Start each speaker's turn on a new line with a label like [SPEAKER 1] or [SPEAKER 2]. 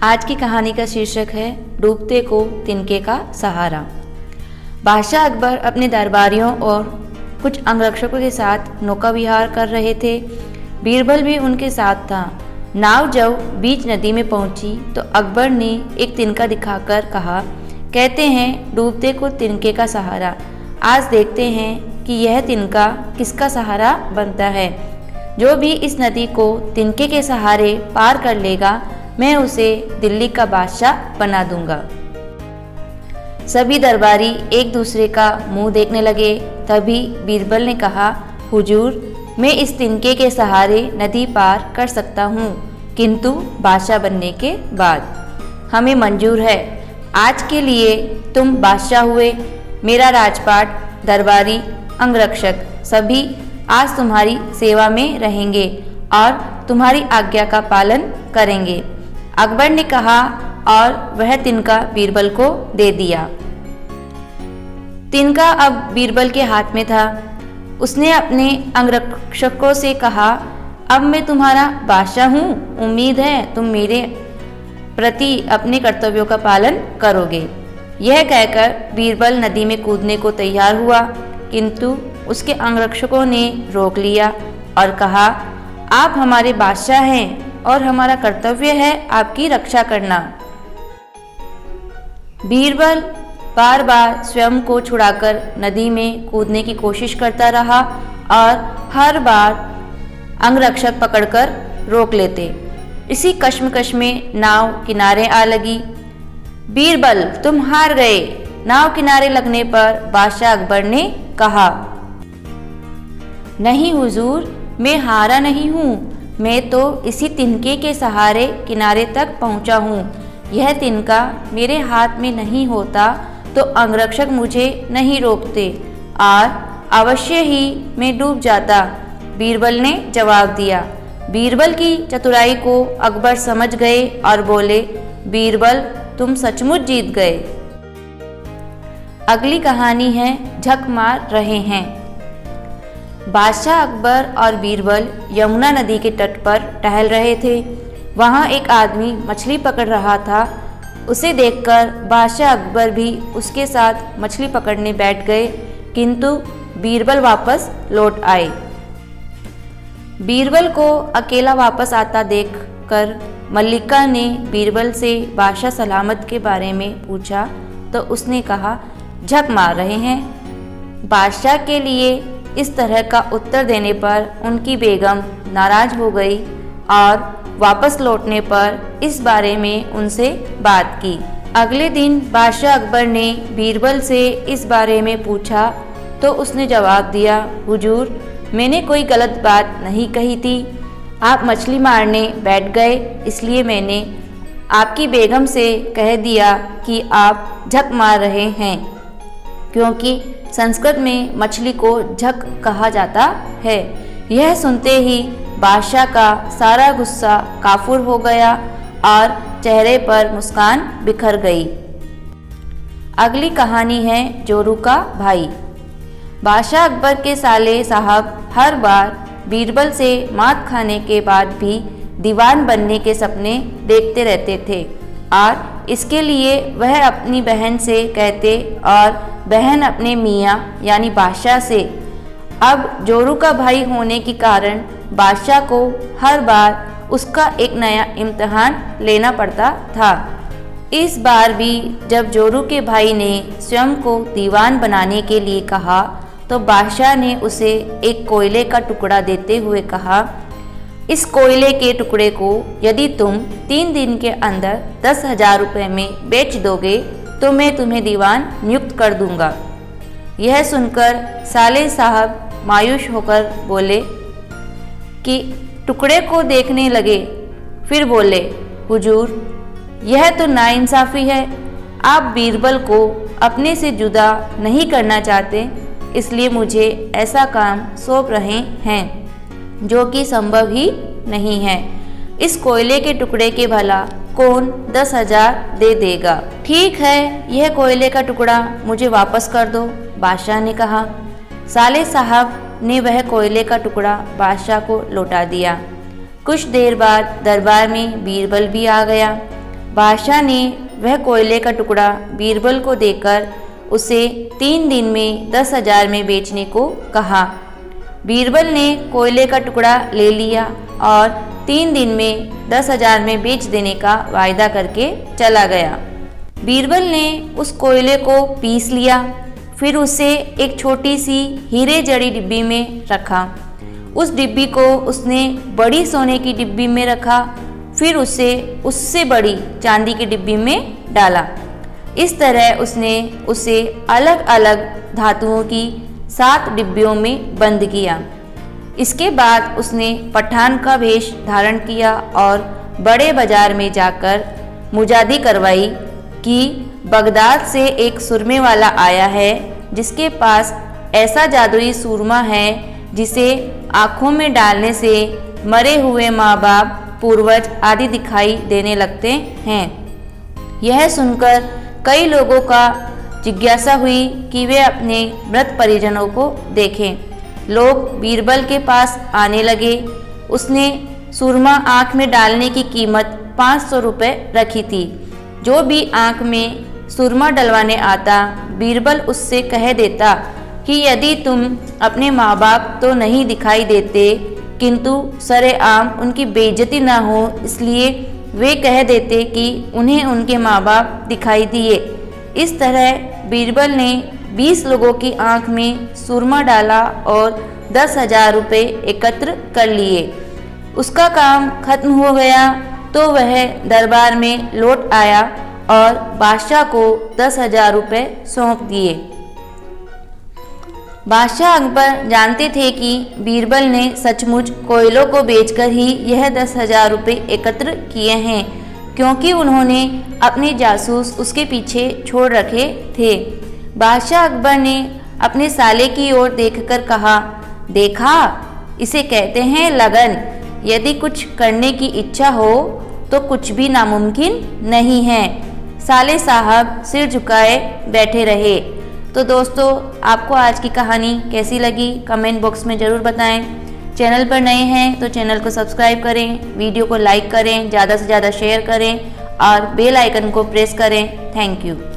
[SPEAKER 1] आज की कहानी का शीर्षक है डूबते को तिनके का सहारा। बादशाह अकबर अपने दरबारियों और कुछ अंगरक्षकों के साथ नौका विहार कर रहे थे। बीरबल भी उनके साथ था। नाव जब बीच नदी में पहुंची तो अकबर ने एक तिनका दिखाकर कहा, कहते हैं डूबते को तिनके का सहारा। आज देखते हैं कि यह तिनका किसका सहारा बनता है। जो भी इस नदी को तिनके के सहारे पार कर लेगा, मैं उसे दिल्ली का बादशाह बना दूंगा। सभी दरबारी एक दूसरे का मुंह देखने लगे। तभी बीरबल ने कहा, हुजूर, मैं इस तिनके के सहारे नदी पार कर सकता हूँ, किंतु बादशाह बनने के बाद। हमें मंजूर है। आज के लिए तुम बादशाह हुए। मेरा राजपाट, दरबारी, अंगरक्षक सभी आज तुम्हारी सेवा में रहेंगे और तुम्हारी आज्ञा का पालन करेंगे। अकबर ने कहा और वह तिनका बीरबल को दे दिया। तिनका अब बीरबल के हाथ में था। उसने अपने अंगरक्षकों से कहा, अब मैं तुम्हारा बादशाह हूँ, उम्मीद है तुम मेरे प्रति अपने कर्तव्यों का पालन करोगे। यह कहकर बीरबल नदी में कूदने को तैयार हुआ, किंतु उसके अंगरक्षकों ने रोक लिया और कहा, आप हमारे बादशाह हैं और हमारा कर्तव्य है आपकी रक्षा करना। बीरबल बार बार स्वयं को छुड़ाकर नदी में कूदने की कोशिश करता रहा और हर बार अंगरक्षक पकड़कर रोक लेते। इसी कश्मकश में नाव किनारे आ लगी। बीरबल, तुम हार गए। नाव किनारे लगने पर बादशाह अकबर ने कहा, नहीं हुजूर, मैं हारा नहीं हूँ। मैं तो इसी तिनके के सहारे किनारे तक पहुँचा हूँ। यह तिनका मेरे हाथ में नहीं होता तो अंगरक्षक मुझे नहीं रोकते और अवश्य ही मैं डूब जाता, बीरबल ने जवाब दिया। बीरबल की चतुराई को अकबर समझ गए और बोले, बीरबल, तुम सचमुच जीत गए। अगली कहानी है झक मार रहे हैं। बादशाह अकबर और बीरबल यमुना नदी के तट पर टहल रहे थे। वहाँ एक आदमी मछली पकड़ रहा था। उसे देखकर बादशाह अकबर भी उसके साथ मछली पकड़ने बैठ गए, किंतु बीरबल वापस लौट आए। बीरबल को अकेला वापस आता देखकर मल्लिका ने बीरबल से बादशाह सलामत के बारे में पूछा तो उसने कहा, झक मार रहे हैं। बादशाह के लिए इस तरह का उत्तर देने पर उनकी बेगम नाराज हो गई और वापस लौटने पर इस बारे में उनसे बात की। अगले दिन बादशाह अकबर ने बीरबल से इस बारे में पूछा तो उसने जवाब दिया, हुजूर, मैंने कोई गलत बात नहीं कही थी। आप मछली मारने बैठ गए, इसलिए मैंने आपकी बेगम से कह दिया कि आप झक मार रहे हैं, क्योंकि संस्कृत में मछली को झक कहा जाता है। यह सुनते ही बादशाह का सारा गुस्सा काफूर हो गया और चेहरे पर मुस्कान बिखर गई। अगली कहानी है जोरू का भाई। बादशाह अकबर के साले साहब हर बार बीरबल से मात खाने के बाद भी दीवान बनने के सपने देखते रहते थे और इसके लिए वह अपनी बहन से कहते और बहन अपने मियाँ यानी बादशाह से। अब जोरू का भाई होने के कारण बादशाह को हर बार उसका एक नया इम्तिहान लेना पड़ता था। इस बार भी जब जोरू के भाई ने स्वयं को दीवान बनाने के लिए कहा तो बादशाह ने उसे एक कोयले का टुकड़ा देते हुए कहा, इस कोयले के टुकड़े को यदि तुम 3 दिन के अंदर 10,000 रुपये में बेच दोगे तो मैं तुम्हें दीवान नियुक्त कर दूंगा। यह सुनकर साले साहब मायूस होकर बोले कि टुकड़े को देखने लगे। फिर बोले, हुजूर, यह तो नाइंसाफ़ी है। आप बीरबल को अपने से जुदा नहीं करना चाहते, इसलिए मुझे ऐसा काम सौंप रहे हैं जो कि संभव ही नहीं है। इस कोयले के टुकड़े के भला कौन 10,000 दे देगा। ठीक है, यह कोयले का टुकड़ा मुझे वापस कर दो, बादशाह ने कहा। साले साहब ने वह कोयले का टुकड़ा बादशाह को लौटा दिया। कुछ देर बाद दरबार में बीरबल भी आ गया। बादशाह ने वह कोयले का टुकड़ा बीरबल को देकर उसे 3 दिन में 10,000 में बेचने को कहा। बीरबल ने कोयले का टुकड़ा ले लिया और 3 दिन में 10,000 में बेच देने का वायदा करके चला गया। बीरबल ने उस कोयले को पीस लिया, फिर उसे एक छोटी सी हीरे जड़ी डिब्बी में रखा। उस डिब्बी को उसने बड़ी सोने की डिब्बी में रखा, फिर उसे उससे बड़ी चांदी की डिब्बी में डाला। इस तरह उसने उसे अलग अलग धातुओं की 7 डिब्बियों में बंद किया। इसके बाद उसने पठान का वेश धारण किया और बड़े बाजार में जाकर मुजादी करवाई कि बगदाद से एक सुरमे वाला आया है जिसके पास ऐसा जादुई सूरमा है जिसे आँखों में डालने से मरे हुए माँ बाप, पूर्वज आदि दिखाई देने लगते हैं। यह सुनकर कई लोगों का जिज्ञासा हुई कि वे अपने मृत परिजनों को देखें। लोग बीरबल के पास आने लगे। उसने सूरमा आँख में डालने की कीमत 500 रुपये रखी थी। जो भी आँख में सूरमा डलवाने आता, बीरबल उससे कह देता कि यदि तुम अपने माँ बाप तो नहीं दिखाई देते, किंतु सरेआम उनकी बेइज्जती ना हो इसलिए वे कह देते कि उन्हें उनके माँ बाप दिखाई दिए। इस तरह बीरबल ने 20 लोगों की आँख में सूरमा डाला और 10,000 रुपये एकत्र कर लिए। उसका काम खत्म हो गया तो वह दरबार में लौट आया और बादशाह को 10,000 रुपये सौंप दिए। बादशाह अकबर जानते थे कि बीरबल ने सचमुच कोयलों को बेचकर ही यह 10,000 रुपये एकत्र किए हैं, क्योंकि उन्होंने अपने जासूस उसके पीछे छोड़ रखे थे। बादशाह अकबर ने अपने साले की ओर देखकर कहा, देखा, इसे कहते हैं लगन। यदि कुछ करने की इच्छा हो तो कुछ भी नामुमकिन नहीं है। साले साहब सिर झुकाए बैठे रहे। तो दोस्तों, आपको आज की कहानी कैसी लगी कमेंट बॉक्स में ज़रूर बताएं। चैनल पर नए हैं तो चैनल को सब्सक्राइब करें, वीडियो को लाइक करें, ज़्यादा से ज़्यादा शेयर करें और बेल आइकन को प्रेस करें। Thank you.